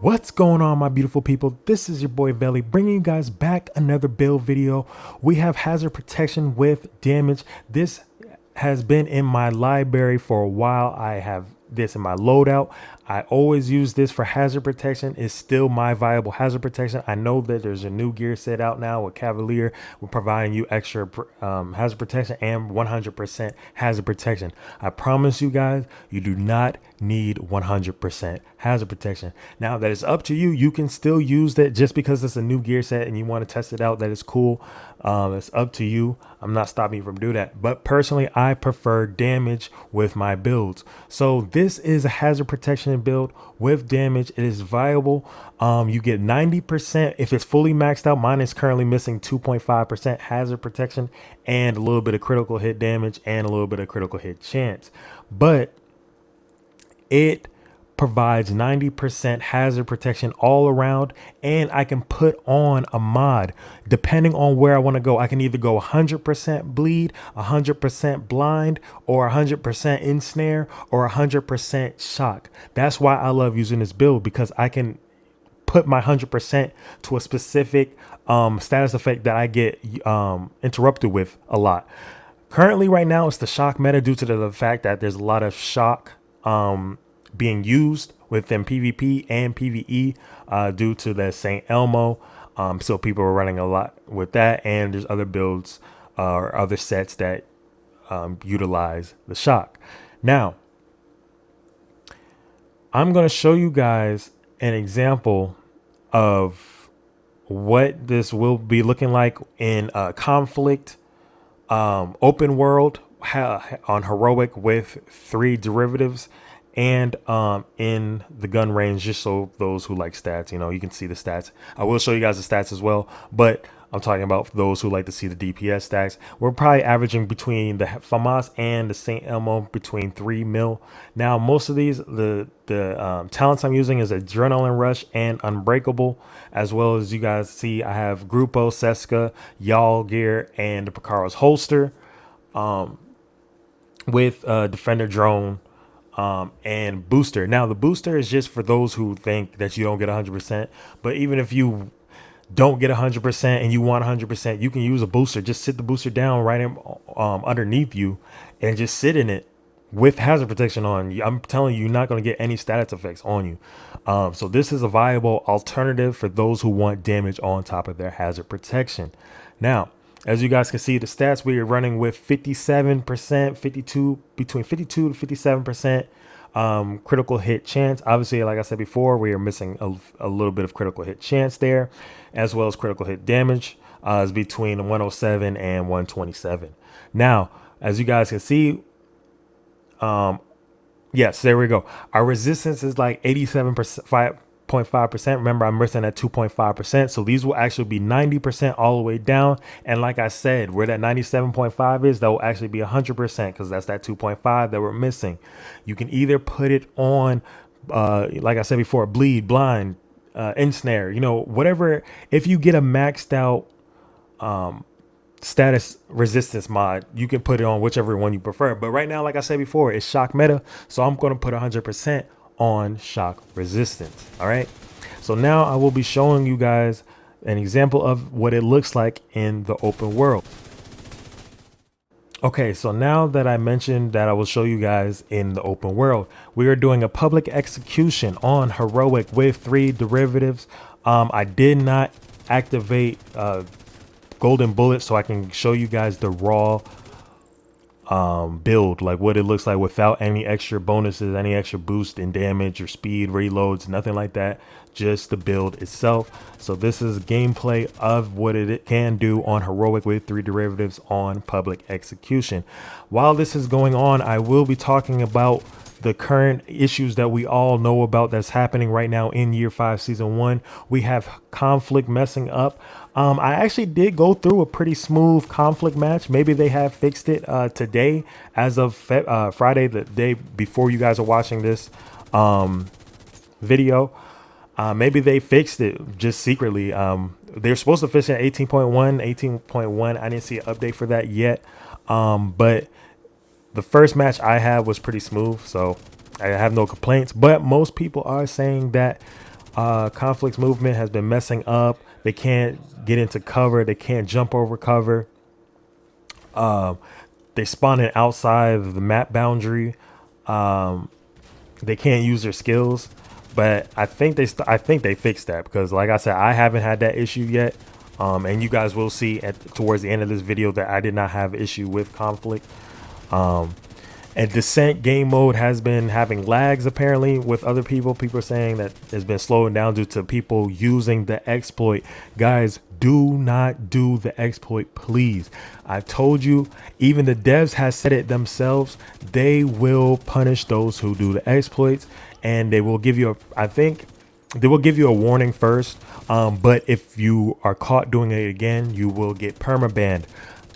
What's going on, my beautiful people? This is your boy Belly, bringing you guys back another build video. We have hazard protection with damage. This has been in my library for a while. I have this in my loadout. I always use this for hazard protection. It's still my viable hazard protection. I know that there's a new gear set out now with Cavalier. We're providing you extra hazard protection and 100% hazard protection. I promise you guys, you do not need 100% hazard protection. Now that it's up to you. You can still use that just because it's a new gear set and you want to test it out. That is cool. It's up to you. I'm not stopping you from doing that. But personally, I prefer damage with my builds. So this is a hazard protection build with damage. It is viable. You get 90% if it's fully maxed out. Mine is currently missing 2.5% hazard protection and a little bit of critical hit damage and a little bit of critical hit chance. But it provides 90% hazard protection all around, and I can put on a mod depending on where I want to go. I can either go 100% bleed, 100% blind, or 100% ensnare, or 100% shock. That's why I love using this build, because I can put my 100% to a specific status effect that I get interrupted with a lot. Currently right now it's the shock meta due to the fact that there's a lot of shock being used within PvP and PvE due to the St. Elmo. So people are running a lot with that, and there's other builds or other sets that utilize the shock. Now, I'm going to show you guys an example of what this will be looking like in a conflict open world on heroic with 3 derivatives. And in the gun range, just so those who like stats, you can see the stats. I will show you guys the stats as well, but I'm talking about those who like to see the DPS stacks. We're probably averaging between the FAMAS and the St. Elmo between 3 mil. Now, most of these, the talents I'm using is Adrenaline Rush and Unbreakable, as well as you guys see, I have Grupo, Seska, Y'all Gear, and the Picaro's Holster with Defender Drone. And booster. Now the booster is just for those who think that you don't get 100%, but even if you don't get 100% and you want 100%, you can use a booster. Just sit the booster down right underneath you and just sit in it with hazard protection on. I'm telling you, you're not going to get any status effects on you. So this is a viable alternative for those who want damage on top of their hazard protection. Now, as you guys can see, the stats, we are running with 57%, 52, between 52 to 57% critical hit chance. Obviously, like I said before, we are missing a little bit of critical hit chance there, as well as critical hit damage is between 107 and 127. Now, as you guys can see, yes, there we go. Our resistance is like 87%. 0.5%. Remember, I'm missing at 2.5%. So these will actually be 90% all the way down. And like I said, where that 97.5 is, that will actually be 100% because that's that 2.5 that we're missing. You can either put it on, like I said before, bleed, blind, ensnare, whatever. If you get a maxed out status resistance mod, you can put it on whichever one you prefer. But right now, like I said before, it's shock meta. So I'm going to put 100% on shock resistance. All right, so now I will be showing you guys an example of what it looks like in the open world. Okay, so now that I mentioned that I will show you guys in the open world, we are doing a public execution on heroic with 3 derivatives. I did not activate golden bullet, so I can show you guys the raw build, like what it looks like without any extra bonuses, any extra boost in damage or speed, reloads, nothing like that, just the build itself. So this is gameplay of what it can do on heroic with 3 derivatives on public execution. While this is going on, I will be talking about the current issues that we all know about that's happening right now in year 5 season 1. We have conflict messing up. I actually did go through a pretty smooth conflict match. Maybe they have fixed it today as of Friday, the day before you guys are watching this video. Maybe they fixed it just secretly. They're supposed to fix it at 18.1. I didn't see an update for that yet. But the first match I had was pretty smooth, so I have no complaints. But most people are saying that Conflict's movement has been messing up. They can't get into cover. They can't jump over cover. They spawning outside of the map boundary. They can't use their skills, but I think they fixed that, because like I said, I haven't had that issue yet. And you guys will see towards the end of this video that I did not have issue with conflict. And Descent game mode has been having lags apparently with other people. People are saying that it's been slowing down due to people using the exploit. Guys, do not do the exploit, please. I told you, even the devs has said it themselves. They will punish those who do the exploits, and they will give you I think they will give you a warning first. But if you are caught doing it again, you will get permabanned.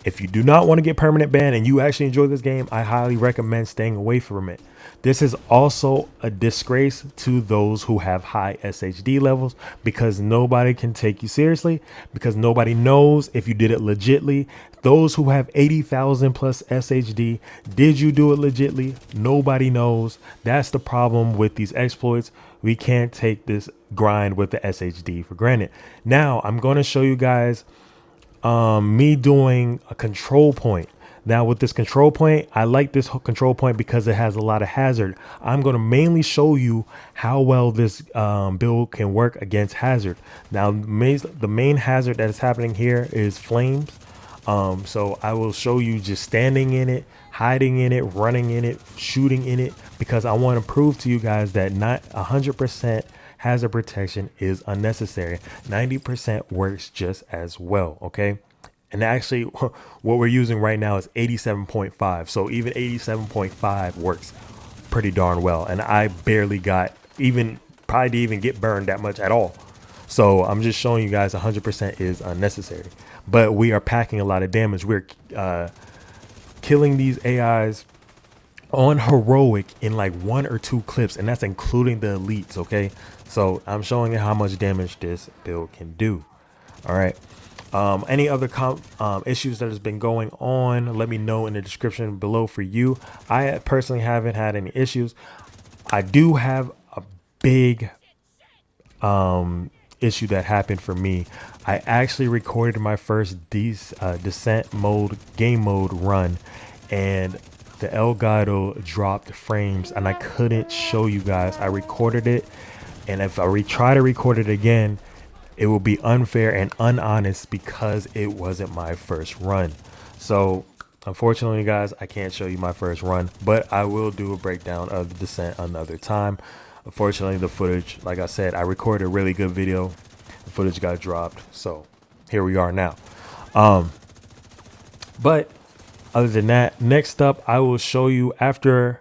If you do not want to get permanent banned and you actually enjoy this game, I highly recommend staying away from it. This is also a disgrace to those who have high SHD levels, because nobody can take you seriously, because nobody knows if you did it legitly. Those who have 80,000 plus SHD, did you do it legitly? Nobody knows. That's the problem with these exploits. We can't take this grind with the SHD for granted. Now, I'm going to show you guys me doing a control point. Now with this control point, I like this control point because it has a lot of hazard. I'm going to mainly show you how well this build can work against hazard. Now the main hazard that is happening here is flames. So I will show you just standing in it, hiding in it, running in it, shooting in it, because I want to prove to you guys that not 100% hazard protection is unnecessary. 90% works just as well. Okay. And actually what we're using right now is 87.5. So even 87.5 works pretty darn well. And I barely got probably didn't even get burned that much at all. So I'm just showing you guys 100% is unnecessary, but we are packing a lot of damage. We're killing these AIs on heroic in like 1 or 2 clips, and that's including the elites. Okay, so I'm showing you how much damage this build can do. All right. Any other issues that has been going on, let me know in the description below for you. I personally haven't had any issues. I do have a big issue that happened for me. I actually recorded my first descent mode game mode run, and the Elgato dropped frames and I couldn't show you guys. I recorded it, and if I try to record it again, it will be unfair and unhonest because it wasn't my first run. So unfortunately guys, I can't show you my first run, but I will do a breakdown of the descent another time. Unfortunately, the footage, like I said, I recorded a really good video. The footage got dropped, so here we are now. But other than that, next up, I will show you after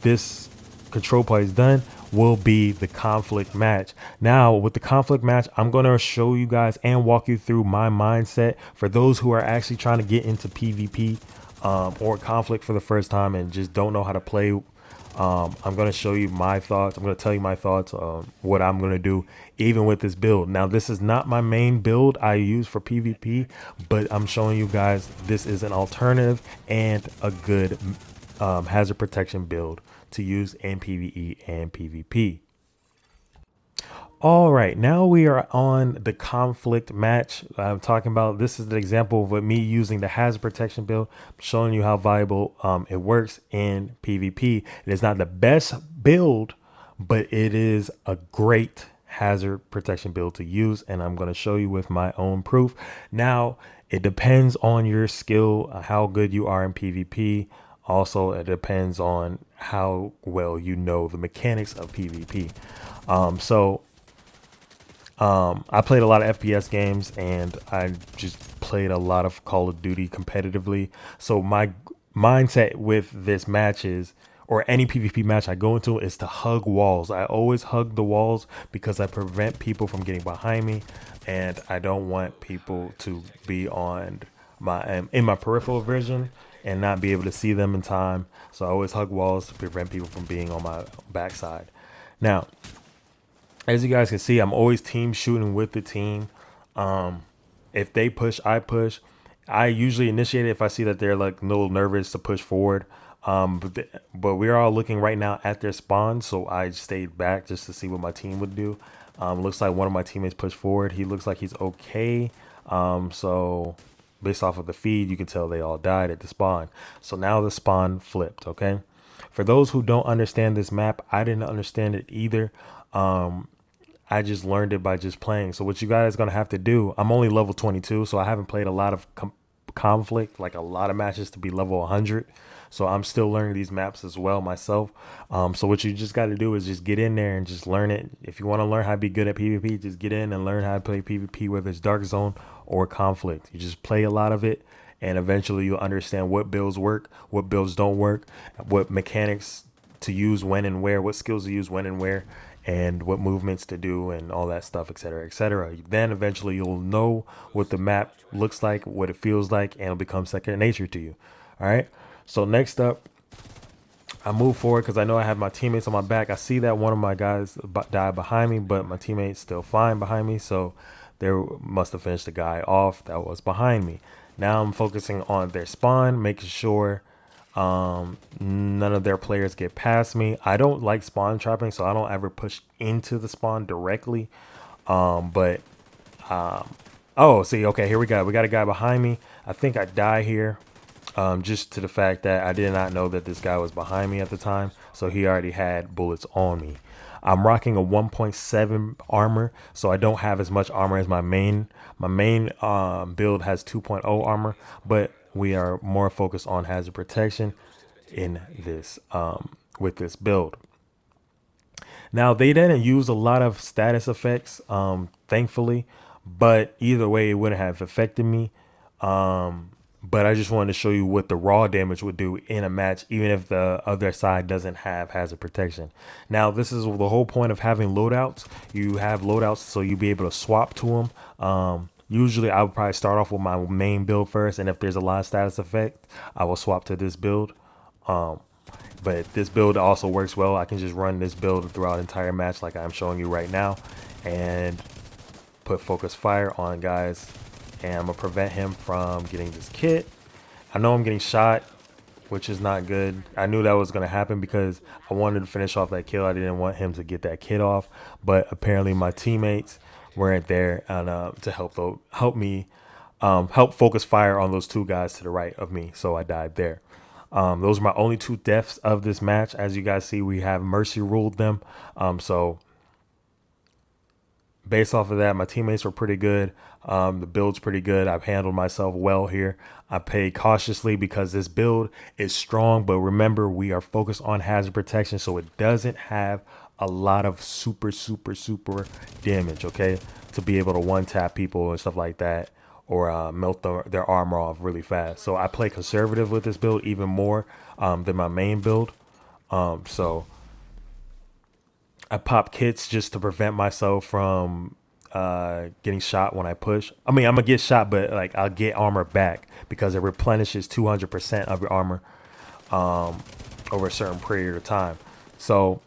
this control play is done, will be the conflict match. Now with the conflict match, I'm going to show you guys and walk you through my mindset for those who are actually trying to get into PvP or conflict for the first time and just don't know how to play. I'm going to show you my thoughts. I'm going to tell you my thoughts on what I'm going to do even with this build. Now, this is not my main build I use for PvP, but I'm showing you guys this is an alternative and a good hazard protection build to use in PvE and PvP. All right, now we are on the conflict match. I'm talking about, this is the example of me using the hazard protection build. I'm showing you how valuable it works in PvP. It is not the best build, but it is a great hazard protection build to use, and I'm going to show you with my own proof. Now, it depends on your skill, how good you are in PvP. Also, it depends on how well you know the mechanics of PvP. I played a lot of FPS games, and I just played a lot of Call of Duty competitively. So my mindset with this match is, or any PvP match I go into, is to hug walls. I always hug the walls because I prevent people from getting behind me, and I don't want people to be on in my peripheral vision and not be able to see them in time. So I always hug walls to prevent people from being on my backside. Now, as you guys can see, I'm always team shooting with the team. If they push, I push. I usually initiate it if I see that they're like a little nervous to push forward. But we're all looking right now at their spawn, so I stayed back just to see what my team would do. Looks like one of my teammates pushed forward. He looks like he's okay. So based off of the feed, you can tell they all died at the spawn. So now the spawn flipped, okay? For those who don't understand this map, I didn't understand it either. I just learned it by just playing. So what you guys are going to have to do, I'm only level 22, so I haven't played a lot of conflict, like a lot of matches to be level 100. So I'm still learning these maps as well myself. So what you just got to do is just get in there and just learn it. If you want to learn how to be good at PvP, just get in and learn how to play PvP, whether it's Dark Zone or Conflict. You just play a lot of it, and eventually you'll understand what builds work, what builds don't work, what mechanics to use when and where, what skills to use when and where, and what movements to do and all that stuff, etc., etc. Then eventually you'll know what the map looks like, what it feels like, and it'll become second nature to you. All right. So next up, I move forward because I know I have my teammates on my back. I see that one of my guys died behind me, but my teammate's still fine behind me. So they must have finished the guy off that was behind me. Now I'm focusing on their spawn, making sure none of their players get past me. I don't like spawn trapping, so I don't ever push into the spawn directly. Oh, see, okay, here we got a guy behind me. I think I die here, just to the fact that I did not know that this guy was behind me at the time, so he already had bullets on me. I'm rocking a 1.7 armor, so I don't have as much armor as my main build has 2.0 armor, but we are more focused on hazard protection in this with this build. Now they didn't use a lot of status effects, thankfully, but either way it wouldn't have affected me. But I just wanted to show you what the raw damage would do in a match, even if the other side doesn't have hazard protection. Now, this is the whole point of having loadouts. You have loadouts so you'll be able to swap to them. Usually, I would probably start off with my main build first, and if there's a lot of status effect, I will swap to this build. But this build also works well. I can just run this build throughout the entire match like I'm showing you right now and put focus fire on guys. And I'm gonna prevent him from getting this kit. I know I'm getting shot, which is not good. I knew that was gonna happen because I wanted to finish off that kill. I didn't want him to get that kit off, but apparently my teammates weren't there and to help me focus fire on those two guys to the right of me. So I died there. Those are my only two deaths of this match. As you guys see, we have mercy ruled them. So based off of that, my teammates were pretty good. The build's pretty good. I've handled myself well here. I play cautiously because this build is strong, but remember, we are focused on hazard protection, so it doesn't have a lot of super damage, okay, to be able to one-tap people and stuff like that, or melt their armor off really fast. So I play conservative with this build even more than my main build. So I pop kits just to prevent myself from getting shot when I push. I mean, I'm gonna get shot, but like I'll get armor back because it replenishes 200% of your armor over a certain period of time. So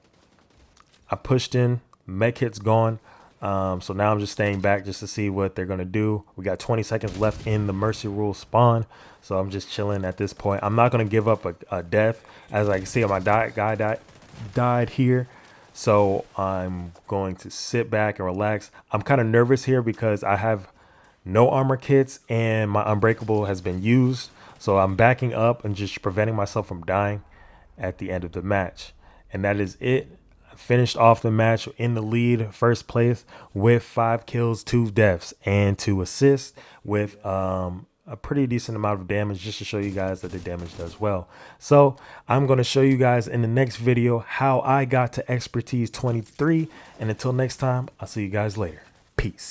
I pushed in, med kit's gone. So now I'm just staying back just to see what they're gonna do. We got 20 seconds left in the mercy rule spawn, so I'm just chilling at this point. I'm not gonna give up a death. As I can see, my guy died here. So I'm going to sit back and relax. I'm kind of nervous here because I have no armor kits and my unbreakable has been used. So I'm backing up and just preventing myself from dying at the end of the match. And that is it. I finished off the match in the lead, first place, with 5 kills, 2 deaths, and 2 assists with a pretty decent amount of damage, just to show you guys that the damage does well. So I'm going to show you guys in the next video how I got to expertise 23. And until next time, I'll see you guys later. Peace.